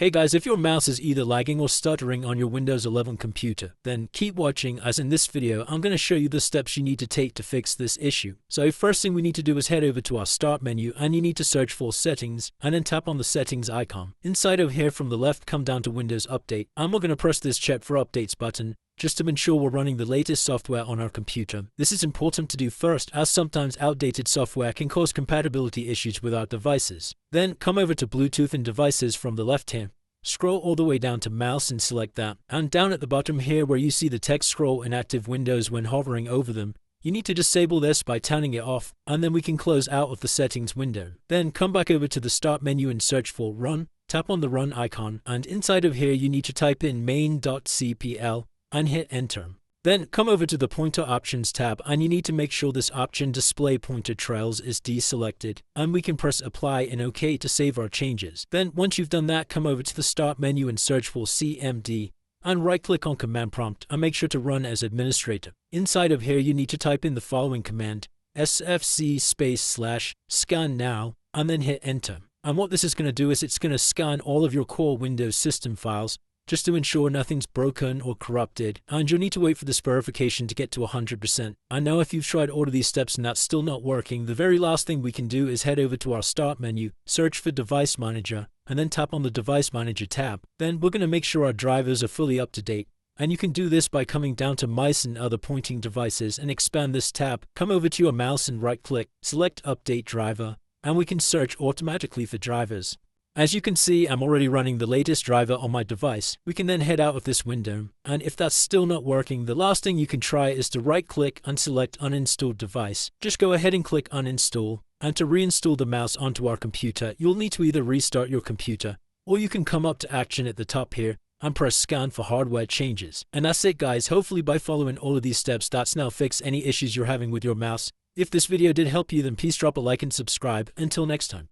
Hey guys, if your mouse is either lagging or stuttering on your Windows 11 computer, then keep watching, as in this video I'm going to show you the steps you need to take to fix this issue. So first thing we need to do is head over to our Start menu, and you need to search for Settings and then tap on the Settings icon. Inside of here from the left, come down to Windows Update, and we're going to press this Check for Updates button just to ensure we're running the latest software on our computer. This is important to do first, as sometimes outdated software can cause compatibility issues with our devices. Then come over to Bluetooth and devices from the left here. Scroll all the way down to mouse and select that. And down at the bottom here where you see the text scroll in active windows when hovering over them, you need to disable this by turning it off, and then we can close out of the settings window. Then come back over to the Start menu and search for Run. Tap on the Run icon, and inside of here you need to type in main.cpl and hit Enter. Then come over to the Pointer Options tab, and you need to make sure this option Display Pointer Trails is deselected, and we can press Apply and OK to save our changes. Then once you've done that, come over to the Start menu and search for CMD, and right-click on Command Prompt and make sure to run as administrator. Inside of here you need to type in the following command, sfc/scan now, and then hit Enter. And what this is going to do is it's going to scan all of your core Windows system files just to ensure nothing's broken or corrupted, and you'll need to wait for this verification to get to 100%. I know if you've tried all of these steps and that's still not working, the very last thing we can do is head over to our Start menu, search for Device Manager, and then tap on the Device Manager tab. Then we're going to make sure our drivers are fully up to date. And you can do this by coming down to Mice and Other Pointing Devices and expand this tab. Come over to your mouse and right-click, select Update Driver, and we can search automatically for drivers. As you can see, I'm already running the latest driver on my device. We can then head out of this window, and if that's still not working, the last thing you can try is to right-click and select Uninstalled Device. Just go ahead and click Uninstall, and to reinstall the mouse onto our computer, you'll need to either restart your computer, or you can come up to Action at the top here and press Scan for hardware changes. And that's it guys, hopefully by following all of these steps, that's now fixed any issues you're having with your mouse. If this video did help you, then please drop a like and subscribe. Until next time.